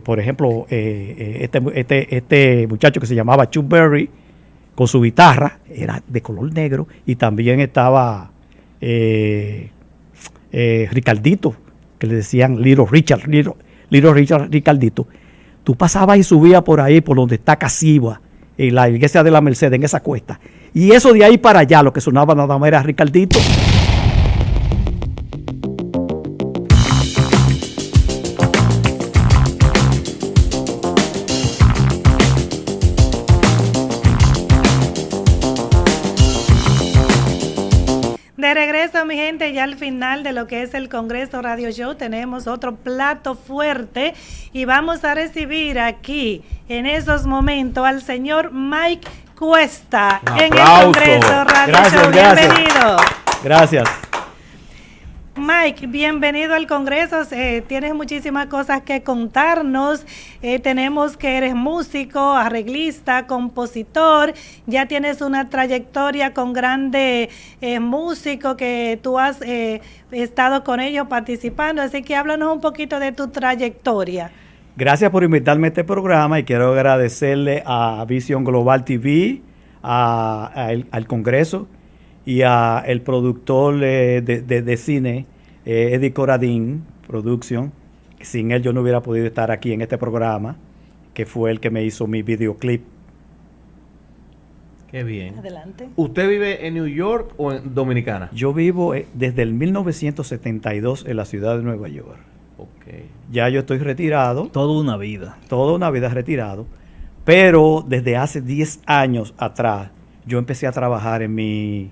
por ejemplo, este muchacho que se llamaba Chuck Berry, con su guitarra, era de color negro, y también estaba Ricardito, que le decían Little Richard Ricardito. Tú pasabas y subías por ahí, por donde está Casiva, en la iglesia de la Merced, en esa cuesta. Y eso de ahí para allá, lo que sonaba nada más era Ricardito. De regreso, mi gente, ya al final de lo que es el Congreso Radio Show tenemos otro plato fuerte y vamos a recibir aquí en esos momentos al señor Mike Cuesta en el Congreso Radio Show. Bienvenido. Gracias. Mike, bienvenido al Congreso. Tienes muchísimas cosas que contarnos. Tenemos que eres músico, arreglista, compositor. Ya tienes una trayectoria con grandes músicos que tú has estado con ellos participando. Así que háblanos un poquito de tu trayectoria. Gracias por invitarme a este programa y quiero agradecerle a Vision Global TV, al Congreso y a el productor de cine, Eddie Coradín Production. Sin él yo no hubiera podido estar aquí en este programa, que fue el que me hizo mi videoclip. Qué bien. Adelante. ¿Usted vive en New York o en Dominicana? Yo vivo desde el 1972 en la ciudad de Nueva York. Okay. Ya yo estoy retirado. Toda una vida retirado. Pero desde hace 10 años atrás yo empecé a trabajar en mis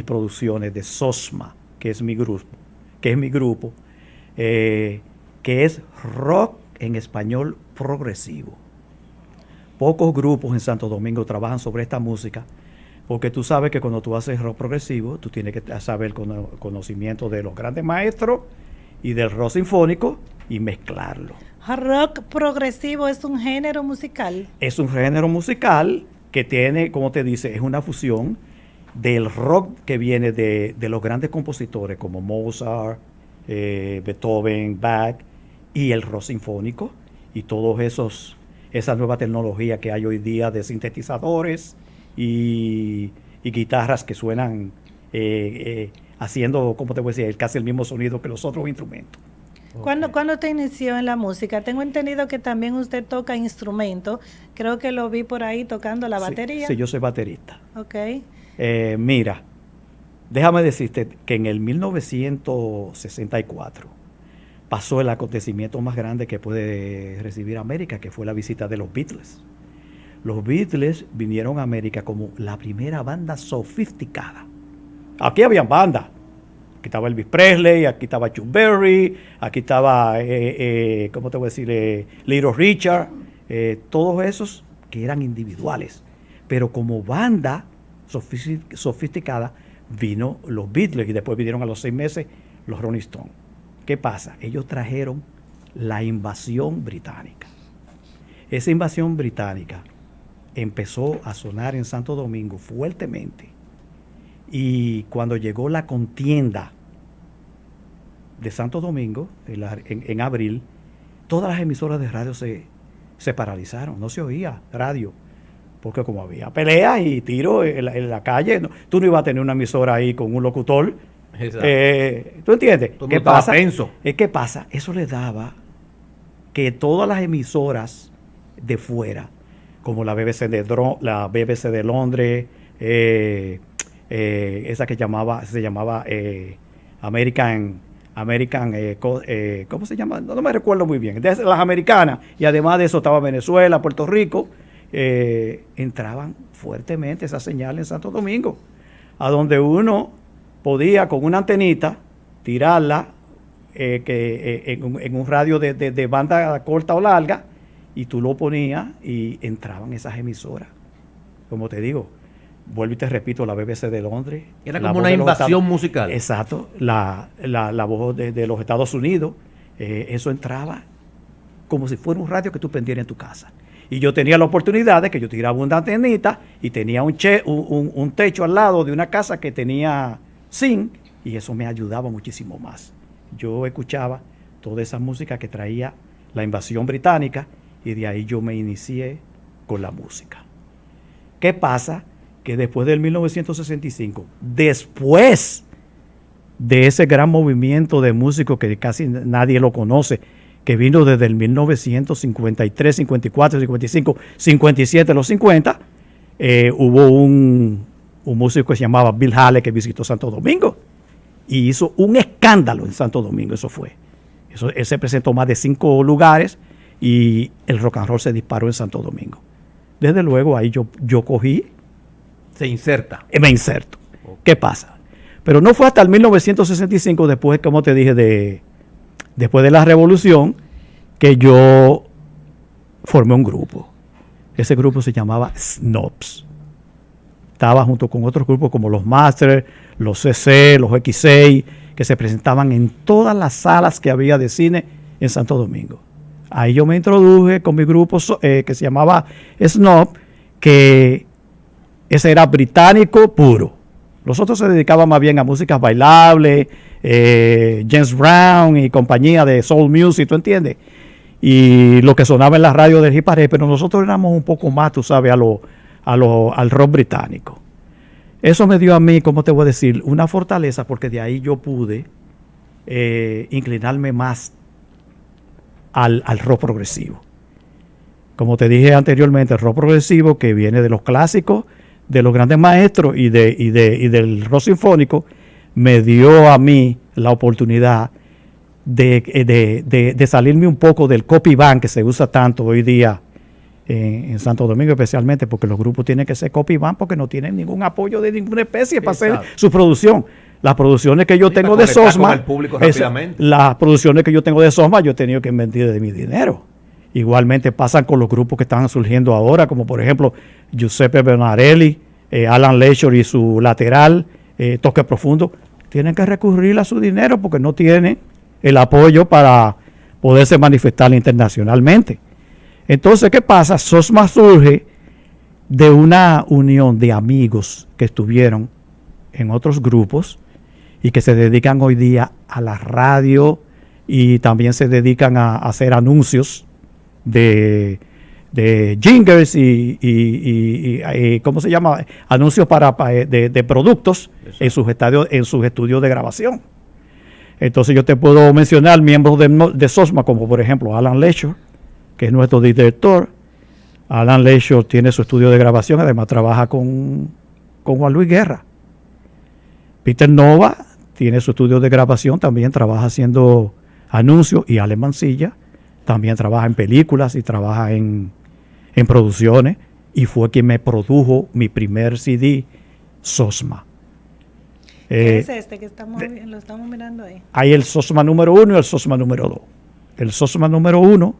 producciones de SOSMA, que es mi grupo, que es rock en español progresivo. Pocos grupos en Santo Domingo trabajan sobre esta música, porque tú sabes que cuando tú haces rock progresivo, tú tienes que saber el conocimiento de los grandes maestros y del rock sinfónico y mezclarlo. ¿Rock progresivo es un género musical? Es un género musical que tiene, como te dice, es una fusión del rock que viene de los grandes compositores como Mozart, Beethoven, Bach, y el rock sinfónico y todos esa nueva tecnología que hay hoy día de sintetizadores y guitarras que suenan haciendo, como te voy a decir, casi el mismo sonido que los otros instrumentos. ¿Cuándo te inició en la música? Tengo entendido que también usted toca instrumentos. Creo que lo vi por ahí tocando la batería. Sí, yo soy baterista. Ok. Mira, déjame decirte que en el 1964 pasó el acontecimiento más grande que puede recibir América, que fue la visita de los Beatles. Los Beatles vinieron a América como la primera banda sofisticada. Aquí habían bandas. Aquí estaba Elvis Presley, aquí estaba Chuck Berry, aquí estaba, ¿cómo te voy a decir? Little Richard, todos esos que eran individuales. Pero como banda sofisticada vino los Beatles y después vinieron a los 6 meses los Rolling Stones. ¿Qué pasa? Ellos trajeron la invasión británica. Esa invasión británica empezó a sonar en Santo Domingo fuertemente. Y cuando llegó la contienda de Santo Domingo, en abril, todas las emisoras de radio se paralizaron, no se oía radio, porque como había peleas y tiros en la calle, tú no ibas a tener una emisora ahí con un locutor. ¿Tú entiendes? ¿Qué pasa? ¿Qué pasa? Eso le daba que todas las emisoras de fuera, como la BBC de Londres, esa que se llamaba American, ¿cómo se llama? No me recuerdo muy bien. De las americanas, y además de eso estaba Venezuela, Puerto Rico, entraban fuertemente esa señal en Santo Domingo, a donde uno podía con una antenita tirarla en un radio de banda corta o larga, y tú lo ponías y entraban esas emisoras. Como te digo, vuelvo y te repito, la BBC de Londres. Era como una invasión musical. Exacto, la voz de los Estados Unidos. Eso entraba como si fuera un radio que tú prendieras en tu casa. Y yo tenía la oportunidad de que yo tiraba una antenita y tenía un techo al lado de una casa que tenía zinc, y eso me ayudaba muchísimo más. Yo escuchaba toda esa música que traía la invasión británica, y de ahí yo me inicié con la música. ¿Qué pasa? Que después del 1965, después de ese gran movimiento de músicos que casi nadie lo conoce, que vino desde el 1953, 54, 55, 57, los 50, hubo un músico que se llamaba Bill Haley que visitó Santo Domingo y hizo un escándalo en Santo Domingo. Él se presentó más de 5 lugares y el rock and roll se disparó en Santo Domingo. Desde luego ahí yo cogí. Se inserta. Me inserto. Okay. ¿Qué pasa? Pero no fue hasta el 1965, después, como te dije, después de la revolución, que yo formé un grupo. Ese grupo se llamaba Snobs. Estaba junto con otros grupos como los Masters, los CC, los X6, que se presentaban en todas las salas que había de cine en Santo Domingo. Ahí yo me introduje con mi grupo que se llamaba Snob, que ese era británico puro. Los otros se dedicaban más bien a músicas bailables, James Brown y compañía de soul music, ¿tú entiendes? Y lo que sonaba en la radio del hip hop, pero nosotros éramos un poco más, tú sabes, al rock británico. Eso me dio a mí, ¿cómo te voy a decir? Una fortaleza, porque de ahí yo pude inclinarme más al rock progresivo. Como te dije anteriormente, el rock progresivo que viene de los clásicos, de los grandes maestros y del rock sinfónico, me dio a mí la oportunidad de salirme un poco del copy band que se usa tanto hoy día en Santo Domingo, especialmente porque los grupos tienen que ser copy band porque no tienen ningún apoyo de ninguna especie para hacer su producción. Las producciones que yo tengo de Sosma, las producciones que yo tengo de Sosma, yo he tenido que invertir de mi dinero. Igualmente pasan con los grupos que están surgiendo ahora, como por ejemplo Giuseppe Bernarelli, Alan Leshor y su lateral, Toque Profundo. Tienen que recurrir a su dinero porque no tienen el apoyo para poderse manifestar internacionalmente. Entonces, ¿qué pasa? Sosma surge de una unión de amigos que estuvieron en otros grupos y que se dedican hoy día a la radio y también se dedican a hacer anuncios de jingles y ¿cómo se llama? Anuncios de productos en sus estudios de grabación. Entonces yo te puedo mencionar miembros de Sosma, como por ejemplo Alan Leshor, que es nuestro director. Alan Leshor tiene su estudio de grabación, además trabaja con Juan Luis Guerra. Peter Nova tiene su estudio de grabación, también trabaja haciendo anuncios, y Ale Mancilla también trabaja en películas y trabaja en producciones, y fue quien me produjo mi primer CD, Sosma. ¿Qué es este que lo estamos mirando ahí? Hay el Sosma número 1 y el Sosma número 2. El Sosma número 1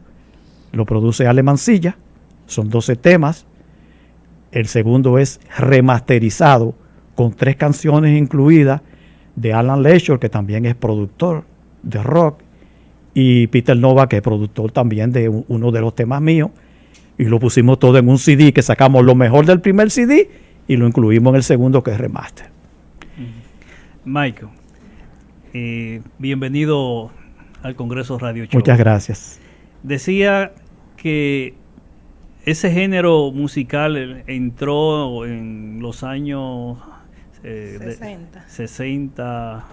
lo produce Ale Mancilla, son 12 temas. El segundo es remasterizado con 3 canciones incluidas de Alan Leshor, que también es productor de rock, y Peter Nova, que es productor también de uno de los temas míos, y lo pusimos todo en un CD, que sacamos lo mejor del primer CD y lo incluimos en el segundo, que es remaster. Michael, bienvenido al Congreso Radio Show. Muchas gracias. Decía que ese género musical entró en los años 60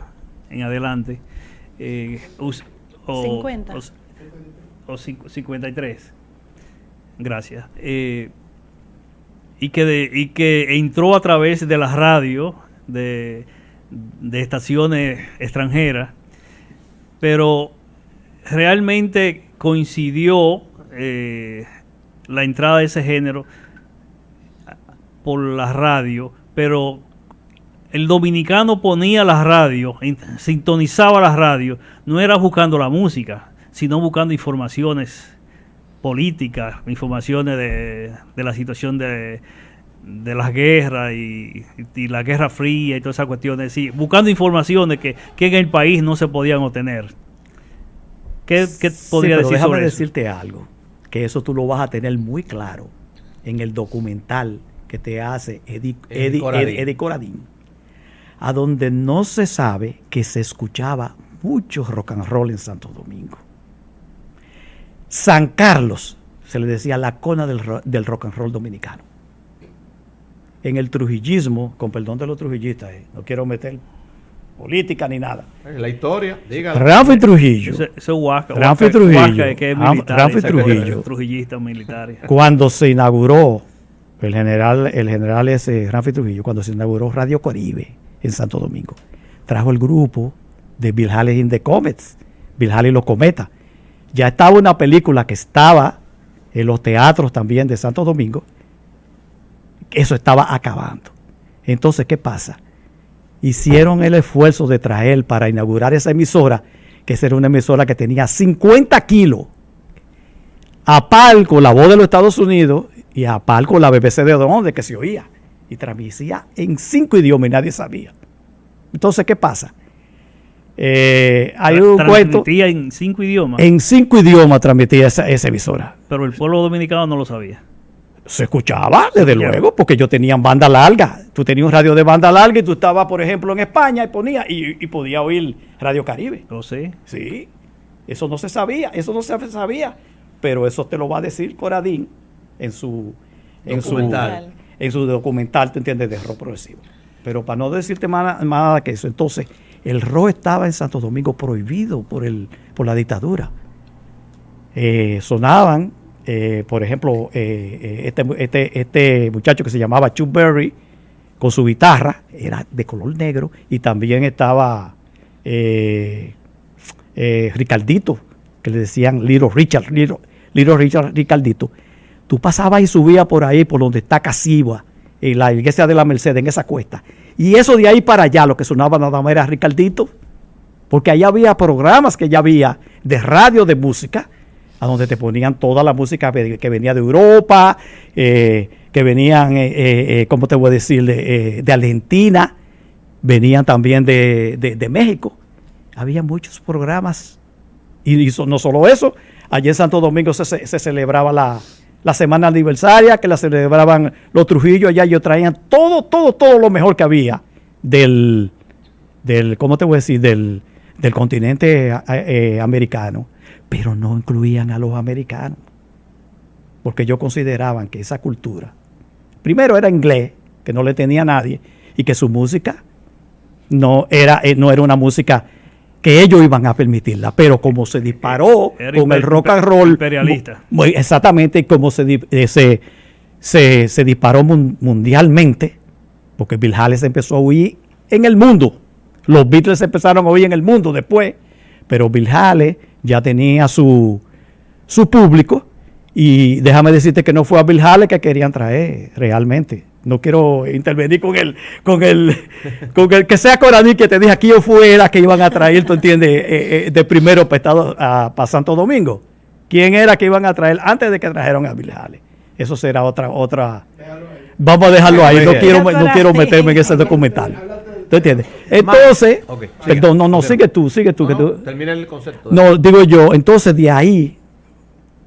en adelante, 50 o 53. Gracias. Y que entró a través de la radio de estaciones extranjeras, pero realmente coincidió la entrada de ese género por la radio, pero el dominicano ponía la radio, sintonizaba la radio, no era buscando la música, sino buscando informaciones políticas, informaciones de la situación de las guerras y la Guerra Fría y todas esas cuestiones, sí, buscando informaciones que en el país no se podían obtener. ¿Qué podría decir déjame sobre decirte algo, que eso tú lo vas a tener muy claro en el documental que te hace Eddie Coradín, a donde no se sabe que se escuchaba mucho rock and roll en Santo Domingo. San Carlos se le decía la cuna del rock and roll dominicano. En el trujillismo, con perdón de los trujillistas, no quiero meter política ni nada. La historia, dígalo. Ramfi Trujillo. Ese Huasca. Ramfi Trujillo. Huasca, que es militar, Ramfi esa cosa, Trujillo. Trujillista militar. Cuando se inauguró el general ese Ramfi Trujillo, cuando se inauguró Radio Caribe en Santo Domingo, trajo el grupo de Bill Haley in the Comets, Bill Haley y los Cometas. Ya estaba una película que estaba en los teatros también de Santo Domingo. Eso estaba acabando. Entonces, ¿qué pasa? Hicieron el esfuerzo de traer para inaugurar esa emisora, que esa era una emisora que tenía 50 kilos, a par con la voz de los Estados Unidos y a par con la BBC de donde que se oía. Y transmitía en 5 idiomas y nadie sabía. Entonces, ¿qué pasa? Hay un cuento. Transmitía en 5 idiomas. En 5 idiomas transmitía esa emisora. Pero el pueblo dominicano no lo sabía. Se escuchaba, desde luego, porque ellos tenían banda larga. Tú tenías un radio de banda larga y tú estabas, por ejemplo, en España y ponía y podía oír Radio Caribe. ¿Oh, sí? Sí, eso no se sabía, pero eso te lo va a decir Coradín en su documental, ¿tú entiendes?, de rock progresivo. Pero para no decirte más nada que eso, entonces, el rock estaba en Santo Domingo prohibido por la dictadura. Sonaban, por ejemplo, este muchacho que se llamaba Chuck Berry, con su guitarra, era de color negro, y también estaba Ricardito, que le decían Little Richard Ricardito. Tú pasabas y subías por ahí, por donde está Casiva, en la iglesia de la Merced, en esa cuesta. Y eso de ahí para allá, lo que sonaba nada más era Ricardito, porque allá había programas que ya había de radio, de música, a donde te ponían toda la música que venía de Europa, que venían, ¿cómo te voy a decir?, de Argentina, venían también de México. Había muchos programas, y no solo eso, allí en Santo Domingo se celebraba la semana aniversaria, que la celebraban los Trujillo, allá ellos traían todo lo mejor que había del ¿cómo te voy a decir?, del continente americano. Pero no incluían a los americanos, porque ellos consideraban que esa cultura, primero era inglés, que no le tenía a nadie, y que su música no era una música que ellos iban a permitirla, pero como se disparó con el rock and roll imperialista. Exactamente, como se disparó mundialmente, porque Bill Haley se empezó a oír en el mundo, los Beatles empezaron a oír en el mundo después, pero Bill Haley ya tenía su público, y déjame decirte que no fue a Bill Haley que querían traer realmente. No quiero intervenir con el que sea Coradín que te dije aquí yo fuera que iban a traer, tú entiendes, de primero para Santo Domingo. ¿Quién era que iban a traer antes de que trajeron a Bill Haley? Eso será otra. Vamos a dejarlo ahí. No quiero meterme en ese documental. ¿Tú entiendes? Entonces, okay, perdón, sigue tú. Termina el concepto. No, digo yo, entonces de ahí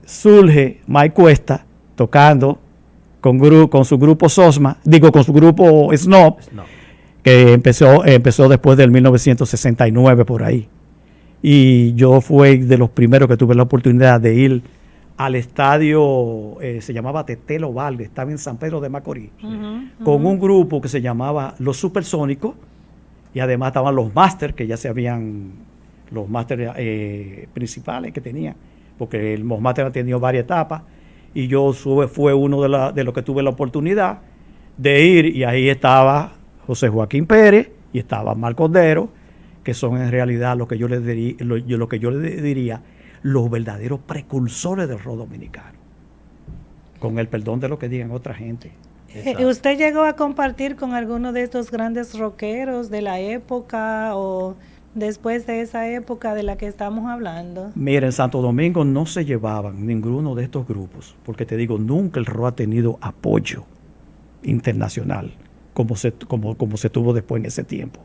surge Mike Cuesta tocando con su grupo Sosma, con su grupo Snob, que empezó después del 1969 por ahí. Y yo fui de los primeros que tuve la oportunidad de ir al estadio, se llamaba Tetelo Valde, estaba en San Pedro de Macorís, con un grupo que se llamaba Los Supersónicos, y además estaban los Masters, que ya se habían, los Masters principales que tenían, porque los Masters han tenido varias etapas, y yo fue uno de los que tuve la oportunidad de ir, y ahí estaba José Joaquín Pérez, y estaba Marco Cordero, que son en realidad lo que yo le diría los verdaderos precursores del rock dominicano, con el perdón de lo que digan otra gente. ¿Usted llegó a compartir con alguno de estos grandes rockeros de la época o después de esa época de la que estamos hablando? Mira, en Santo Domingo no se llevaban ninguno de estos grupos, porque te digo, nunca el rock ha tenido apoyo internacional como se tuvo después en ese tiempo.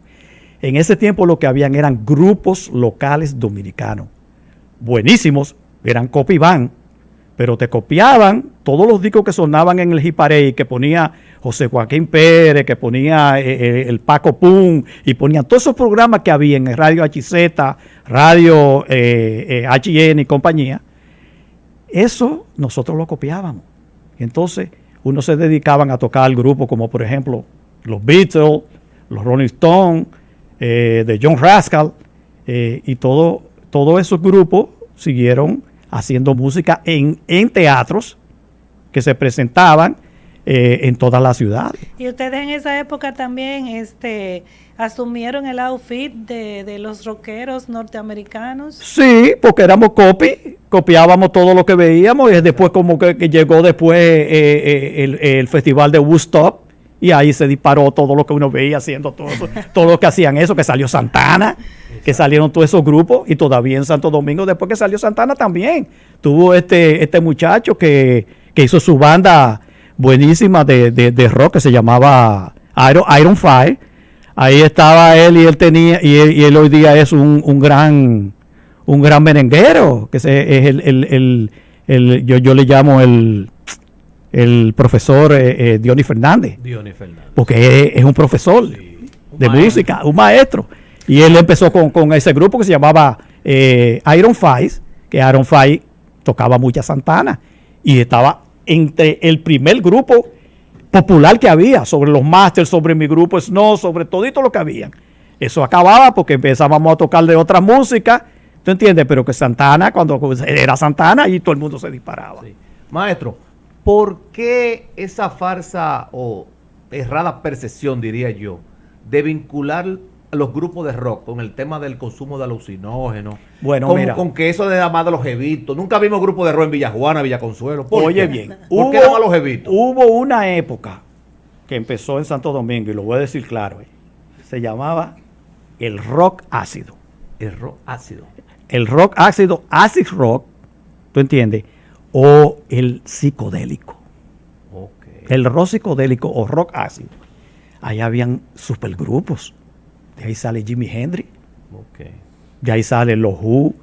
En ese tiempo lo que habían eran grupos locales dominicanos, buenísimos, eran copy band, pero te copiaban todos los discos que sonaban en el Hit Parade, que ponía José Joaquín Pérez, que ponía el Paco Pum, y ponían todos esos programas que había en Radio HZ, Radio HN y compañía. eso nosotros lo copiábamos. Entonces, unos se dedicaban a tocar grupos como, por ejemplo, los Beatles, los Rolling Stones, de John Rascal, y todos esos grupos siguieron haciendo música en teatros que se presentaban en toda la ciudad. Y ustedes en esa época también asumieron el outfit de los rockeros norteamericanos. Sí, porque éramos copiábamos todo lo que veíamos, y después como que llegó después el festival de Woodstock, y ahí se disparó todo lo que uno veía haciendo, todo lo que hacían eso, que salió Santana, que salieron todos esos grupos, y todavía en Santo Domingo, después que salió Santana también, tuvo este muchacho que hizo su banda buenísima de rock que se llamaba Iron Fire. Ahí estaba él, y él tenía, y él hoy día es un gran merenguero, que es yo le llamo el profesor Dionis Fernández. Porque es un profesor de música, un maestro. Y él empezó con ese grupo que se llamaba Iron Fire, que Iron Fire tocaba mucha Santana, y estaba entre el primer grupo popular que había, sobre los Masters, sobre mi grupo Snow, sobre todito lo que había. Eso acababa porque empezábamos a tocar de otra música, ¿tú entiendes? Pero que Santana, cuando era Santana, y todo el mundo se disparaba. Sí. Maestro, ¿por qué esa farsa o errada percepción, diría yo, de vincular a los grupos de rock con el tema del consumo de alucinógenos? Bueno, mira, con que eso le da más de los jevitos. Nunca vimos grupos de rock en Villajuana, Villaconsuelo. Oye bien, ¿por qué eran los jevitos? Hubo una época que empezó en Santo Domingo, y lo voy a decir claro, se llamaba el rock ácido. El rock ácido. El rock ácido, acid rock, ¿tú entiendes? O el psicodélico. Okay. El rock psicodélico o rock ácido. Ahí habían supergrupos. De ahí sale Jimi Hendrix. Okay. De ahí salen los Who.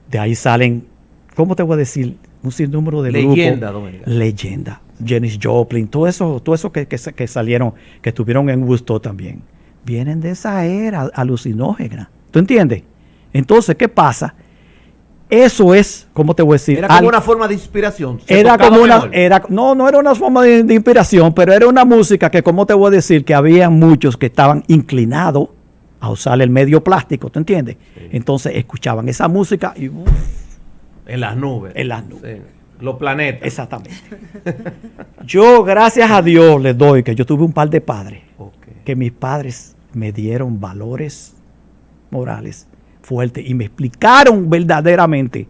De ahí salen, ¿cómo te voy a decir? Un sinnúmero de leyenda grupos. dominicana. Leyenda. Janis Joplin, todo eso que salieron, que estuvieron en Woodstock también, vienen de esa era alucinógena. ¿Tú entiendes? Entonces, ¿qué pasa? Eso es, ¿cómo te voy a decir? Era como una forma de inspiración. Era como no era una forma de inspiración, pero era una música que, ¿cómo te voy a decir? Que había muchos que estaban inclinados a usar el medio plástico, ¿tú entiendes? Sí. Entonces escuchaban esa música y en las nubes. En las nubes. Sí. Los planetas. Exactamente. Yo, gracias a Dios, les doy que yo tuve un par de padres, que mis padres me dieron valores morales fuertes y me explicaron verdaderamente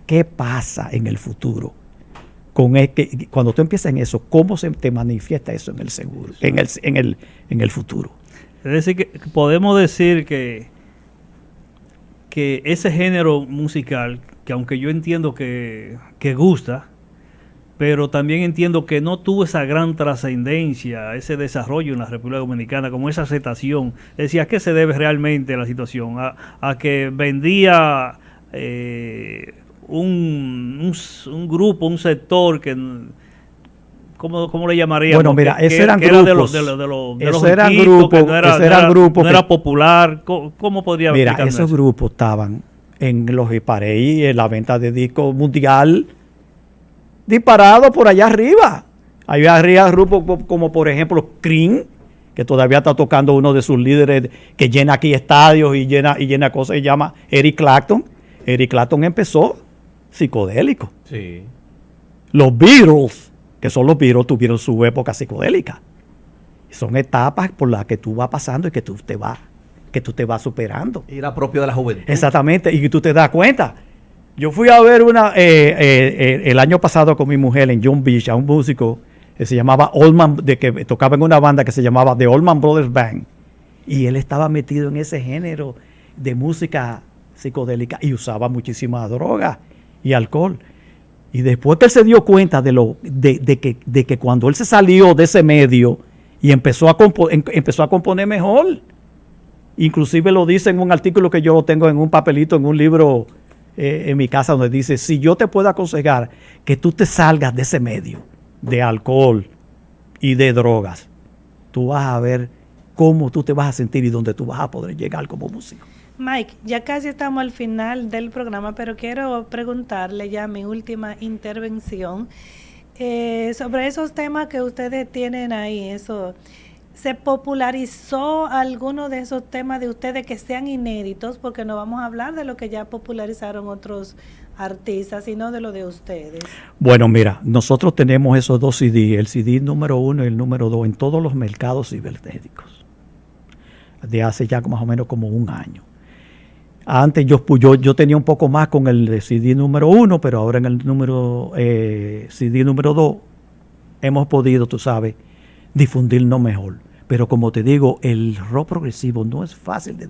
qué pasa en el futuro. Cuando tú empiezas en eso, cómo se te manifiesta eso en el seguro, en el futuro. Es decir, que podemos decir que ese género musical, que aunque yo entiendo que gusta, pero también entiendo que no tuvo esa gran trascendencia, ese desarrollo en la República Dominicana, como esa aceptación. Es decir, ¿a qué se debe realmente la situación? A que vendía un grupo, un sector que... ¿Cómo le llamaríamos? Bueno, mira, esos eran grupos. No era popular. ¿Cómo podría mira, explicarme esos eso? grupos estaban en los Hiparey, en la venta de discos mundial, disparado por allá arriba. Había arriba grupos como por ejemplo Cream, que todavía está tocando uno de sus líderes que llena aquí estadios y llena cosas, se llama Eric Clapton. Eric Clapton empezó psicodélico. Sí. Los Beatles, que son los Beatles, tuvieron su época psicodélica. Son etapas por las que tú vas pasando y que tú te vas superando. Y era propio de la juventud. Exactamente, y tú te das cuenta. Yo fui a ver el año pasado con mi mujer en John Beach a un músico que se llamaba Allman, que tocaba en una banda que se llamaba The Allman Brothers Band. Y él estaba metido en ese género de música psicodélica y usaba muchísima droga y alcohol. Y después que él se dio cuenta de que cuando él se salió de ese medio y empezó a componer mejor, inclusive lo dice en un artículo que yo lo tengo en un papelito, en un libro en mi casa, donde dice, si yo te puedo aconsejar que tú te salgas de ese medio de alcohol y de drogas, tú vas a ver cómo tú te vas a sentir y dónde tú vas a poder llegar como músico. Mike, ya casi estamos al final del programa, pero quiero preguntarle ya mi última intervención sobre esos temas que ustedes tienen ahí. Eso, ¿se popularizó alguno de esos temas de ustedes que sean inéditos? Porque no vamos a hablar de lo que ya popularizaron otros artistas, sino de lo de ustedes. Bueno, mira, nosotros tenemos esos dos CD, el CD número 1 y el número 2 en todos los mercados cibernéticos, de hace ya más o menos como un año. Antes yo tenía un poco más con el CD número 1, pero ahora en el CD número 2 hemos podido, tú sabes, difundirnos mejor. Pero como te digo, el rock progresivo no es fácil de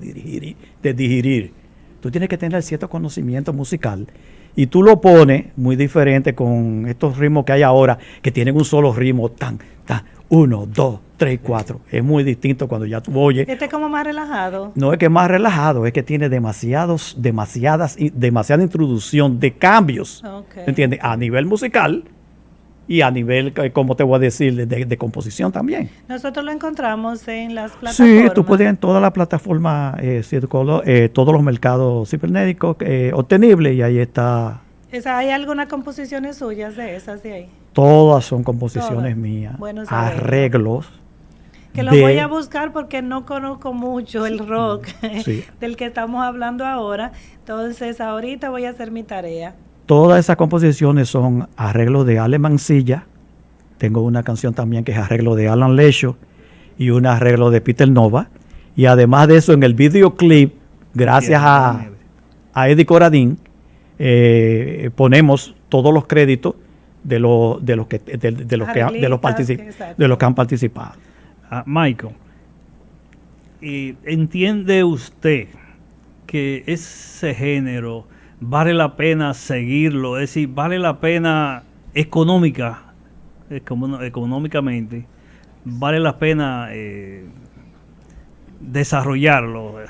digerir. Tú tienes que tener cierto conocimiento musical y tú lo pones muy diferente con estos ritmos que hay ahora, que tienen un solo ritmo, tan, 1, 2, 3, 4. Es muy distinto cuando ya tú oyes. Este es como más relajado. No es que es más relajado, es que tiene demasiada introducción de cambios, Okay. ¿entiendes? A nivel musical y a nivel, como te voy a decir, de composición también. Nosotros lo encontramos en las plataformas. Sí, tú puedes en todas las plataformas, todos los mercados cibernéticos obtenibles y ahí está. ¿Hay algunas composiciones suyas de esas de ahí? Todas son composiciones Todas. mías, Bueno saberlo. arreglos. Que lo voy a buscar porque no conozco mucho el rock Sí. del que estamos hablando ahora. Entonces, ahorita voy a hacer mi tarea. Todas esas composiciones son arreglos de Ale Mancilla. Tengo una canción también que es arreglo de Alan Lecho y un arreglo de Peter Nova. Y además de eso, en el videoclip, gracias a Eddie Coradín, ponemos todos los créditos de los que han participado. Michael, ¿entiende usted que ese género vale la pena seguirlo? Es decir, vale la pena económicamente, vale la pena desarrollarlo. Es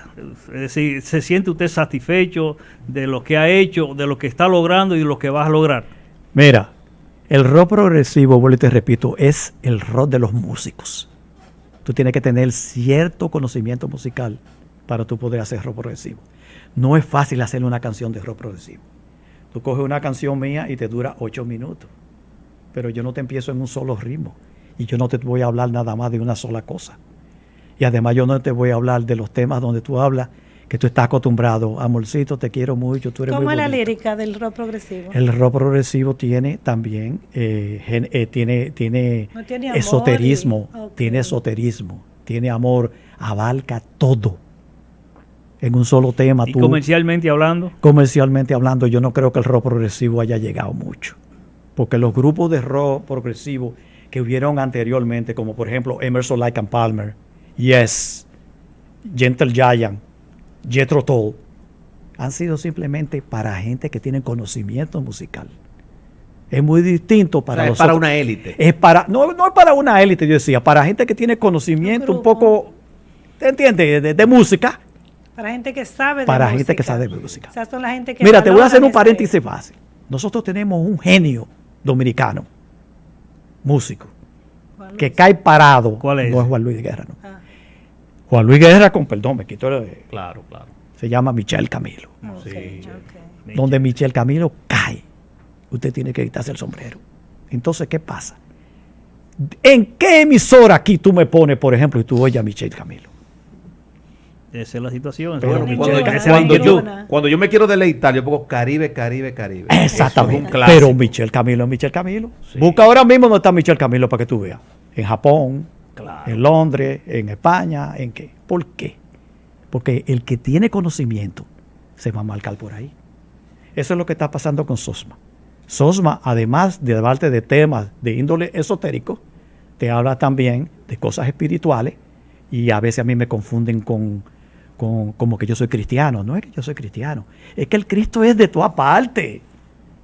decir, ¿se siente usted satisfecho de lo que ha hecho, de lo que está logrando y de lo que va a lograr? Mira, el rock progresivo, vuelvo y te repito, es el rock de los músicos. Tú tienes que tener cierto conocimiento musical para tú poder hacer rock progresivo. No es fácil hacer una canción de rock progresivo. Tú coges una canción mía y te dura 8 minutos, pero yo no te empiezo en un solo ritmo y yo no te voy a hablar nada más de una sola cosa. Y además yo no te voy a hablar de los temas donde tú hablas que tú estás acostumbrado. Amorcito, te quiero mucho, tú eres muy ¿Cómo es la bonito. lírica del rock progresivo? El rock progresivo tiene también tiene No tiene amor esoterismo, ok. tiene esoterismo, tiene amor, abarca todo en un solo tema. ¿Y comercialmente hablando? Comercialmente hablando, yo no creo que el rock progresivo haya llegado mucho, porque los grupos de rock progresivo que hubieron anteriormente, como por ejemplo Emerson, Lake and Palmer, Yes, Gentle Giant, Jethro Tull, han sido simplemente para gente que tiene conocimiento musical. Es muy distinto para es para una élite. No es para una élite, yo decía, para gente que tiene conocimiento un poco, ¿te entiendes? De música. Para gente que sabe de Para música. gente que sabe de música. O sea, son la gente que Mira, te voy a hacer un valoran paréntesis fácil. Nosotros tenemos un genio dominicano, músico, Juan que Luis. cae parado. ¿Cuál es? No es Juan Luis Guerra, no. Ah, Juan Luis Guerra, con perdón, me quito Claro. se llama Michel Camilo. ok, Sí. ok. Donde Michel Camilo cae, usted tiene que quitarse el sombrero. Entonces, ¿qué pasa? ¿En qué emisora aquí tú me pones, por ejemplo, y tú oyes a Michel Camilo? Esa es la situación. Pero señor. cuando- Esa es la cuando inquietud. Cuando yo me quiero deleitar, yo pongo Caribe. Exactamente. Eso es un clásico. Pero Michel Camilo es Michel Camilo. Sí. Busca ahora mismo donde está Michel Camilo para que tú veas. En Japón, Claro. en Londres, en España, ¿en qué? ¿Por qué? Porque el que tiene conocimiento se va a marcar por ahí. Eso es lo que está pasando con Sosma. Sosma, además de hablarte de temas de índole esotérico, te habla también de cosas espirituales y a veces a mí me confunden con como que yo soy cristiano. No es que yo soy cristiano, es que el Cristo es de toda parte.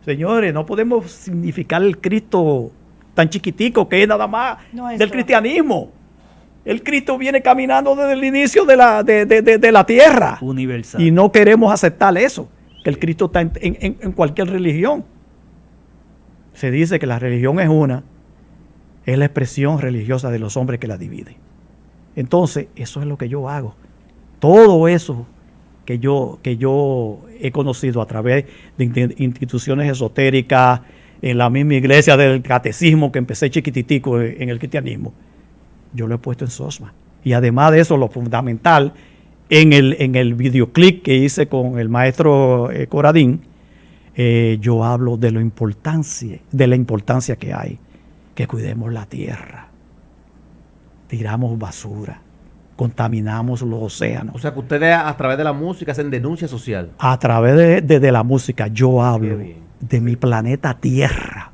Señores, no podemos significar el Cristo tan chiquitico que es nada más No, del eso. cristianismo. El Cristo viene caminando desde el inicio de la tierra. Universal. Y no queremos aceptar eso, que el Cristo está en cualquier religión. Se dice que la religión es una, es la expresión religiosa de los hombres que la divide. Entonces, eso es lo que yo hago. Todo eso que yo he conocido a través de instituciones esotéricas, en la misma iglesia del catecismo que empecé chiquititico en el cristianismo, yo lo he puesto en SOSMA. Y además de eso, lo fundamental, en el videoclip que hice con el maestro Coradín, yo hablo de la importancia que hay, que cuidemos la tierra, tiramos basura, contaminamos los océanos. O sea que ustedes a través de la música hacen denuncia social. A través de la música yo hablo de mi planeta Tierra,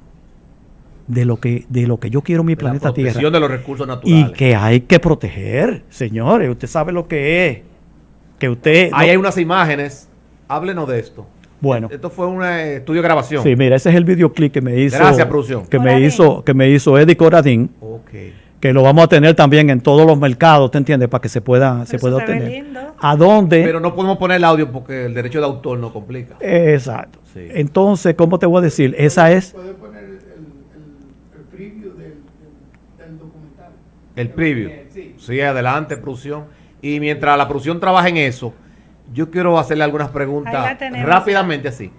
de lo que yo quiero mi planeta Tierra. La protección de los recursos naturales. Y que hay que proteger, señores. Usted sabe lo que es. Que usted... Ahí hay unas imágenes. Háblenos de esto. Bueno. Esto fue un estudio de grabación. Sí, mira, ese es el videoclip que me hizo... Gracias, producción. Que me hizo Eddie Coradín. Ok. Que lo vamos a tener también en todos los mercados, ¿te entiendes? Para que se pueda obtener. ¿A dónde? Pero no podemos poner el audio porque el derecho de autor no complica. Exacto. Sí. Entonces, ¿cómo te voy a decir? Esa es... ¿Puede poner el preview del documental? El preview. Sí. Sí, adelante, producción. Y mientras la producción trabaja en eso, yo quiero hacerle algunas preguntas rápidamente así.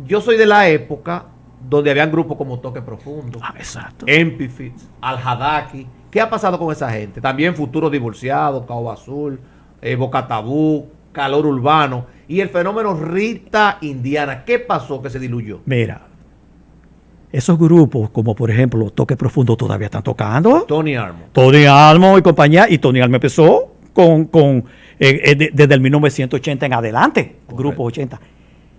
Yo soy de la época donde habían grupos como Toque Profundo, exacto. Empifit, Al-Hadaki. ¿Qué ha pasado con esa gente? También Futuro Divorciado, Caoba Azul, Boca Tabú, Calor Urbano y el fenómeno Rita Indiana. ¿Qué pasó que se diluyó? Mira, esos grupos, como por ejemplo Toque Profundo, todavía están tocando. Tony Armo. Tony Armo y compañía. Y Tony Armo empezó desde el 1980 en adelante, grupos 80.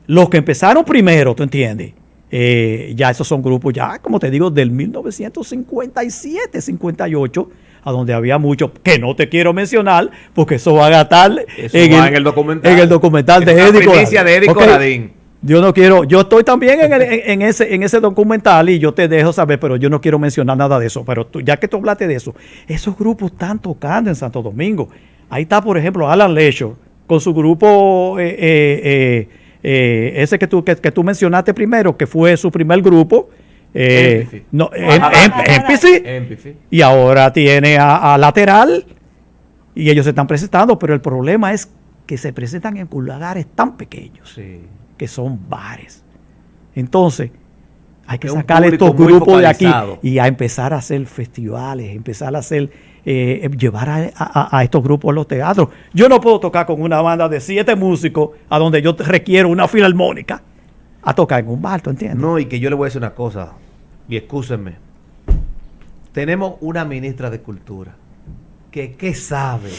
Los que empezaron primero, ¿tú entiendes? Ya esos son grupos, ya como te digo, del 1957, 58, a donde había muchos que no te quiero mencionar, porque eso va a gastar en el documental. En el documental de Eddie Coradín. De Eddie Coradín. Yo no quiero, yo estoy también en ese documental y yo te dejo saber, pero yo no quiero mencionar nada de eso. Pero ya que tú hablaste de eso, esos grupos están tocando en Santo Domingo. Ahí está, por ejemplo, Alan Leisure con su grupo, ese que tú mencionaste primero, que fue su primer grupo. Empathy. Y ahora tiene a Lateral y ellos se están presentando, pero el problema es que se presentan en lugares tan pequeños. Sí. Que son bares. Entonces, hay que es sacar estos grupos de aquí y a empezar a hacer festivales, empezar a hacer, llevar a estos grupos a los teatros. Yo no puedo tocar con una banda de 7 músicos a donde yo requiero una filarmónica a tocar en un bar, ¿tú entiendes? No, y que yo le voy a decir una cosa, y excúsenme. Tenemos una ministra de Cultura que sabe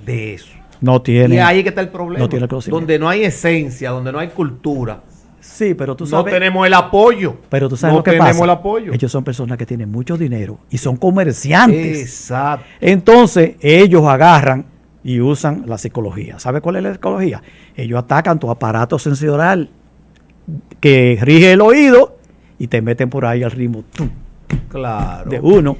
de eso. No tiene. Y ahí es que está el problema. No tiene conocimiento. Donde no hay esencia, donde no hay cultura. Sí, pero tú sabes. No tenemos el apoyo. Pero tú sabes lo que pasa. No tenemos el apoyo. Ellos son personas que tienen mucho dinero y son comerciantes. Exacto. Entonces, ellos agarran y usan la psicología. ¿Sabe cuál es la psicología? Ellos atacan tu aparato sensorial que rige el oído y te meten por ahí al ritmo claro. de uno.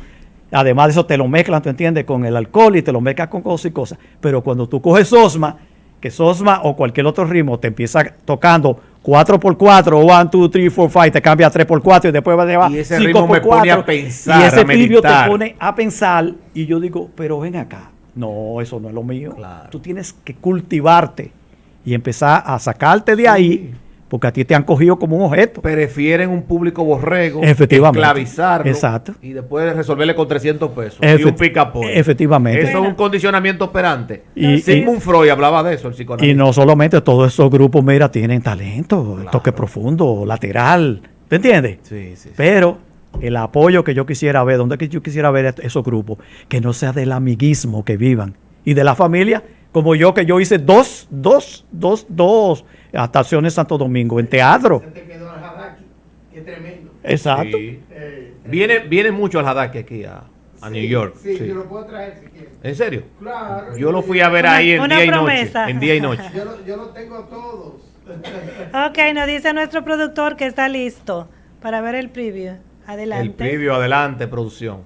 Además de eso te lo mezclan, ¿tú entiendes? Con el alcohol y te lo mezclan con cosas y cosas. Pero cuando tú coges Sosma, que Sosma o cualquier otro ritmo te empieza tocando 4x4, 1, 2, 3, 4, 5, te cambia a 3x4 y después va a llevar 5x4. Y ese ritmo me pone a pensar, y ese previo te meditar. pone a pensar y yo digo, pero ven acá. No, eso no es lo mío. Claro. Tú tienes que cultivarte y empezar a sacarte de ahí. Porque a ti te han cogido como un objeto. Prefieren un público borrego, efectivamente, esclavizarlo, exacto, y después resolverle con 300 pesos y un pica-pollo. Efectivamente. Eso es un condicionamiento operante. Y Sigmund Freud hablaba de eso, el psicoanalista. Y no solamente todos esos grupos, mira, tienen talento, claro. Toque profundo, lateral, ¿te entiendes? Sí, sí. Pero el apoyo que yo quisiera ver, donde yo quisiera ver esos grupos, que no sea del amiguismo que vivan y de la familia, como yo, que yo hice dos actuaciones en Santo Domingo, en teatro. Se te quedó al Hadaki, que es tremendo. Exacto. Sí. Viene mucho al Hadaki aquí a New York. Sí, yo lo puedo traer si quieres. ¿En serio? Claro. Yo lo fui a ver ahí en día y noche. En día y noche. Yo lo tengo a todos. Ok, nos dice nuestro productor que está listo para ver el preview. Adelante. El preview, adelante, producción.